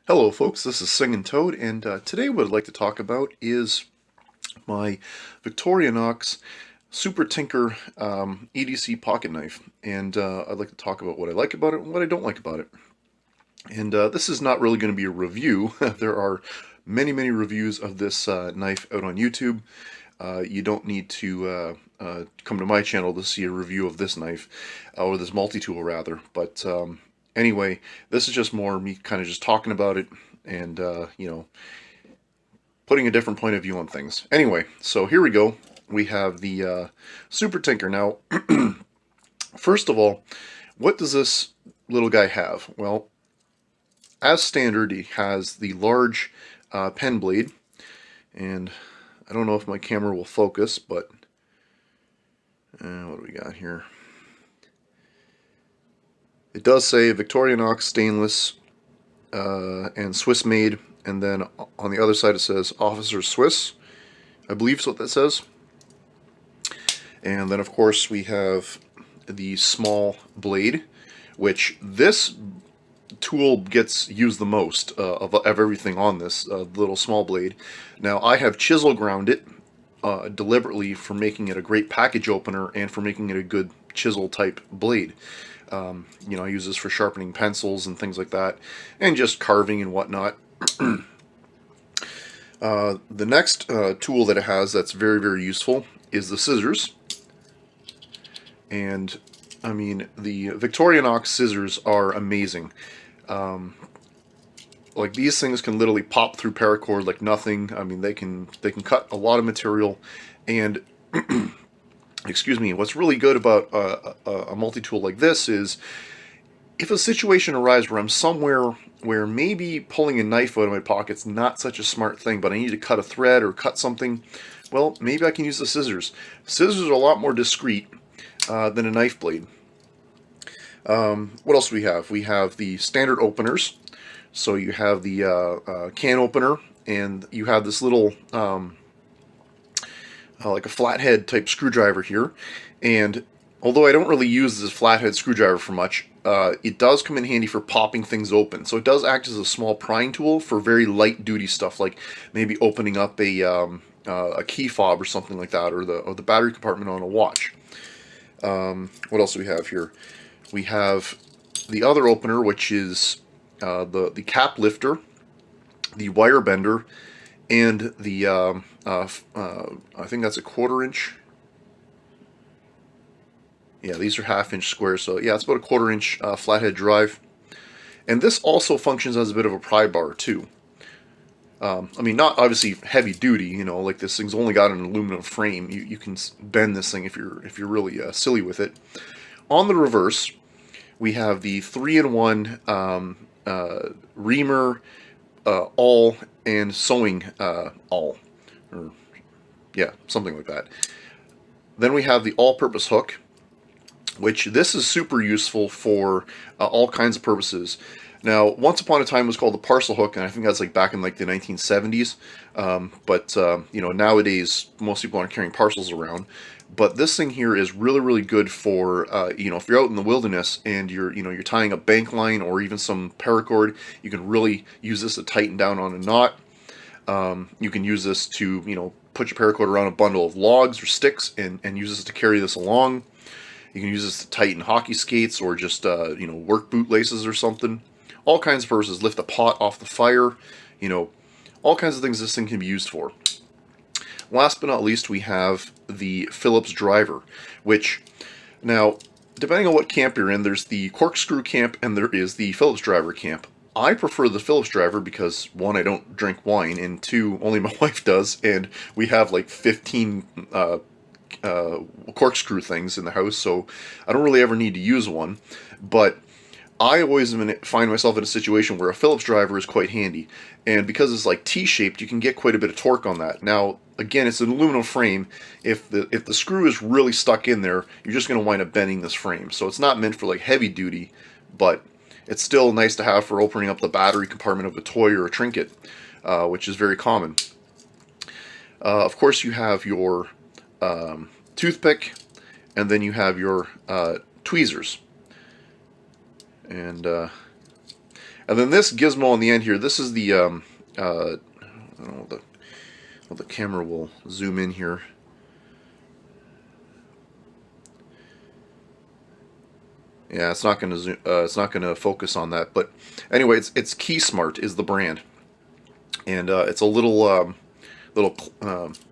Hello folks, this is Singing Toad, and today what I'd like to talk about is my Victorinox Super Tinker EDC pocket knife. And I'd like to talk about what I like about it and what I don't like about it. And this is not really going to be a review. There are many reviews of this knife out on YouTube. You don't need to come to my channel to see a review of this knife, or this multi-tool rather. But anyway, this is just more me kind of just talking about it and, putting a different point of view on things. Anyway, so here we go. We have the Super Tinker. Now, first of all, what does this little guy have? Well, as standard, he has the large pen blade, and I don't know if my camera will focus, but what do we got here? It does say Victorinox stainless and Swiss made, and then on the other side it says Officer Swiss. I believe is what that says. And then of course we have the small blade, which this tool gets used the most of everything on this little small blade. Now I have chisel ground it deliberately for making it a great package opener and for making it a good chisel type blade. I use this for sharpening pencils and things like that, and just carving and whatnot. The next tool that it has that's very useful is the scissors. And I mean, the Victorinox scissors are amazing. Like, these things can literally pop through paracord like nothing. I mean, they can cut a lot of material. And excuse me, what's really good about a multi-tool like this is if a situation arises where I'm somewhere where maybe pulling a knife out of my pocket's not such a smart thing, but I need to cut a thread or cut something, well, maybe I can use the scissors. Scissors are a lot more discreet than a knife blade. What else do we have? We have the standard openers. So you have the can opener, and you have this little like a flathead type screwdriver here. And although I don't really use this flathead screwdriver for much, it does come in handy for popping things open. So it does act as a small prying tool for very light duty stuff, like maybe opening up a key fob or something like that, or the battery compartment on a watch. What else do we have here? We have the other opener, which is the cap lifter, the wire bender, and the I think that's a 1/4 inch. Yeah, these are 1/2 inch squares, so yeah, it's about a 1/4 inch flathead drive. And this also functions as a bit of a pry bar too. I mean, not obviously heavy duty, like this thing's only got an aluminum frame. You can bend this thing if you're really silly with it. On the reverse, we have the 3-in-1 reamer, awl, and sewing awl, or yeah, something like that. Then we have the all-purpose hook, which this is super useful for all kinds of purposes. Now, once upon a time it was called the parcel hook, and I think that's like back in like the 1970s. But nowadays most people aren't carrying parcels around. But this thing here is really good for if you're out in the wilderness and you're tying a bank line or even some paracord, you can really use this to tighten down on a knot. You can use this to put your paracord around a bundle of logs or sticks and use this to carry this along. You can use this to tighten hockey skates or just work boot laces or something. All kinds of purposes. Lift a pot off the fire. All kinds of things this thing can be used for. Last but not least, we have the Phillips driver, which, now, depending on what camp you're in, there's the corkscrew camp and there is the Phillips driver camp. I prefer the Phillips driver because, one, I don't drink wine, and two, only my wife does, and we have like 15 corkscrew things in the house, so I don't really ever need to use one. But I always find myself in a situation where a Phillips driver is quite handy, and because it's like T-shaped, you can get quite a bit of torque on that. Now, again, it's an aluminum frame. If the screw is really stuck in there, you're just going to wind up bending this frame. So it's not meant for like heavy duty, but it's still nice to have for opening up the battery compartment of a toy or a trinket, which is very common. Of course, you have your toothpick, and then you have your tweezers. And And then this gizmo on the end here, this is the, I don't know, the camera will zoom in here. Yeah, it's not going to zoom, it's not going to focus on that. But anyway, it's Key Smart is the brand, and it's a little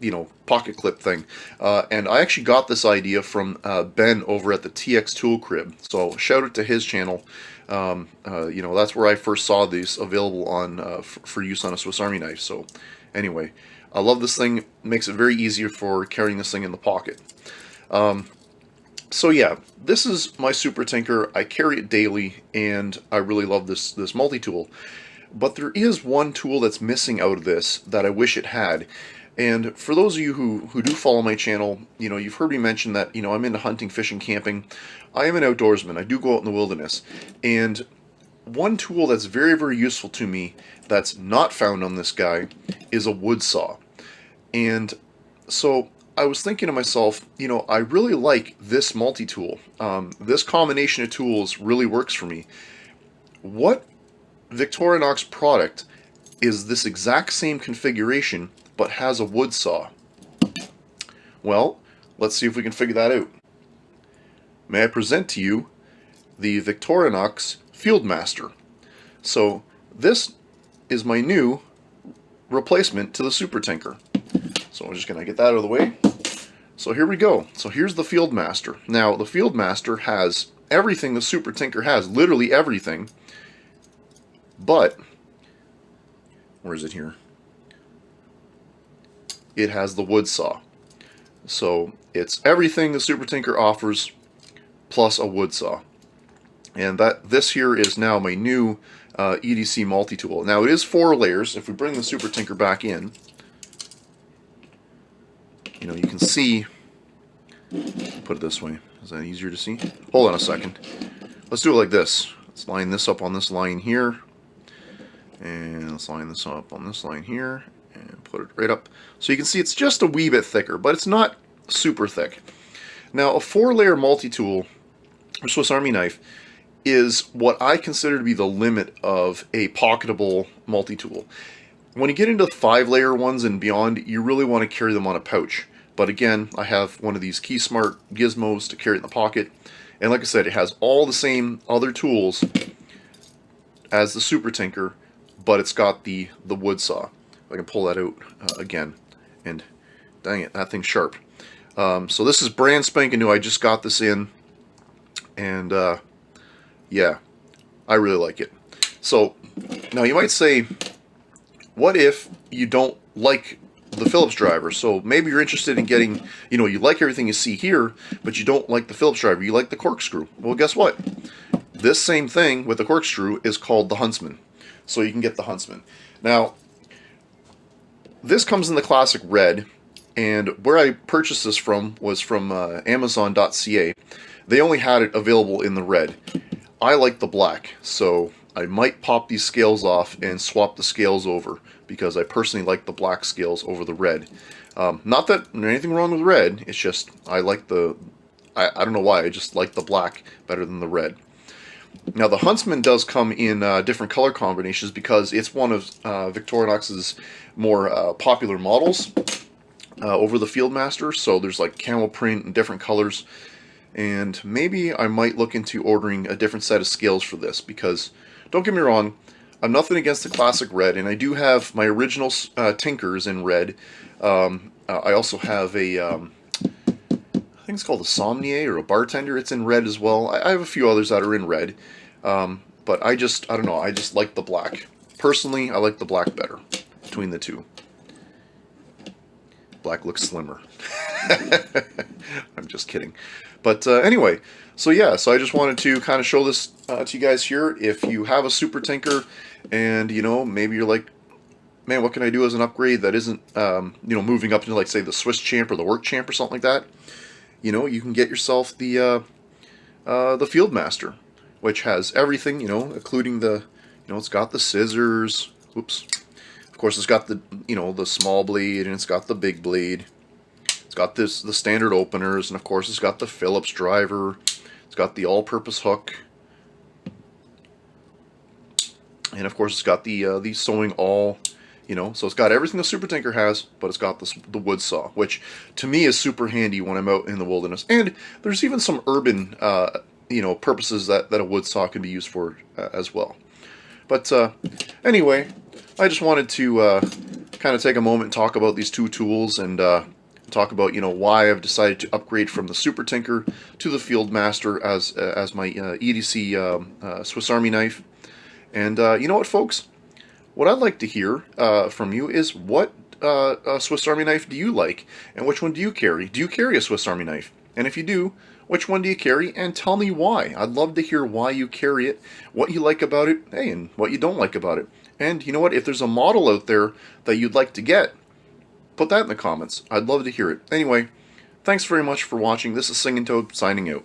you know, pocket clip thing. And I actually got this idea from Ben over at the TX Tool Crib. So shout out to his channel. You know, that's where I first saw these available on for use on a Swiss Army knife. So anyway, I love this thing. It makes it very easy for carrying this thing in the pocket. So yeah, this is my Super Tinker. I carry it daily, and I really love this multi-tool. But there is one tool that's missing out of this that I wish it had. And for those of you who do follow my channel, you know, you've heard me mention that, you know, I'm into hunting, fishing, camping. I am an outdoorsman. I do go out in the wilderness. And one tool that's very, very useful to me that's not found on this guy is a wood saw. And so I was thinking to myself, you know, I really like this multi-tool. This combination of tools really works for me. What Victorinox product is this exact same configuration but has a wood saw? Well, let's see if we can figure that out. May I present to you the Victorinox Fieldmaster. So this is my new replacement to the Super Tinker. So I'm just going to get that out of the way. So here we go. So here's the Fieldmaster. Now the Fieldmaster has everything the Super Tinker has, literally everything. But, where is it here? It has the wood saw. So it's everything the Super Tinker offers plus a wood saw. And this here is now my new EDC multi-tool. Now it is 4 layers. If we bring the Super Tinker back in, you know, you can see, put it this way, is that easier to see? Hold on a second. Let's do it like this. Let's line this up on this line here, and let's line this up on this line here, and put it right up. So you can see it's just a wee bit thicker, but it's not super thick. Now a 4-layer multi-tool, or Swiss Army knife, is what I consider to be the limit of a pocketable multi-tool. When you get into the 5-layer ones and beyond, you really want to carry them on a pouch. But again, I have one of these Key Smart gizmos to carry it in the pocket. And like I said, it has all the same other tools as the Super Tinker, but it's got the wood saw. I can pull that out again. And dang it, that thing's sharp. So this is brand spanking new. I just got this in. And yeah, I really like it. So now you might say, what if you don't like the Phillips driver? So maybe you're interested in getting, you know, you like everything you see here, but you don't like the Phillips driver. You like the corkscrew. Well, guess what? This same thing with the corkscrew is called the Huntsman. So you can get the Huntsman. Now, this comes in the classic red, and where I purchased this from was from Amazon.ca. They only had it available in the red. I like the black, so I might pop these scales off and swap the scales over, because I personally like the black scales over the red. Not that there's anything wrong with red, it's just I like the, I don't know why, I just like the black better than the red. Now the Huntsman does come in different color combinations because it's one of Victorinox's more popular models over the Fieldmaster, so there's like camel print and different colors. And maybe I might look into ordering a different set of scales for this, because don't get me wrong, I'm nothing against the classic red, and I do have my original Tinkers in red. I also have a, I think it's called a Somnier or a Bartender. It's in red as well. I have a few others that are in red, but I don't know, I just like the black. Personally, I like the black better between the two. Black looks slimmer. I'm just kidding. But anyway, so yeah, so I just wanted to kind of show this to you guys here. If you have a Super Tinker and, you know, maybe you're like, man, what can I do as an upgrade that isn't, you know, moving up into, like, say, the Swiss Champ or the Work Champ or something like that, you know, you can get yourself the Fieldmaster, which has everything, you know, including the, you know, it's got the scissors, oops, of course it's got the, you know, the small blade, and it's got the big blade. It's got the standard openers, and of course it's got the Phillips driver. It's got the all-purpose hook. And of course, it's got the sewing awl, you know, so it's got everything the Super Tinker has, but it's got the wood saw, which to me is super handy when I'm out in the wilderness. And there's even some urban, you know, purposes that a wood saw can be used for as well. But anyway, I just wanted to kind of take a moment and talk about these two tools and talk about, you know, why I've decided to upgrade from the Super Tinker to the Fieldmaster as my EDC Swiss Army knife. And you know what, folks? What I'd like to hear from you is what Swiss Army knife do you like, and which one do you carry? Do you carry a Swiss Army knife? And if you do, which one do you carry? And tell me why. I'd love to hear why you carry it, what you like about it, hey, and what you don't like about it. And you know what? If there's a model out there that you'd like to get, put that in the comments. I'd love to hear it. Anyway, thanks very much for watching. This is Singing Toad signing out.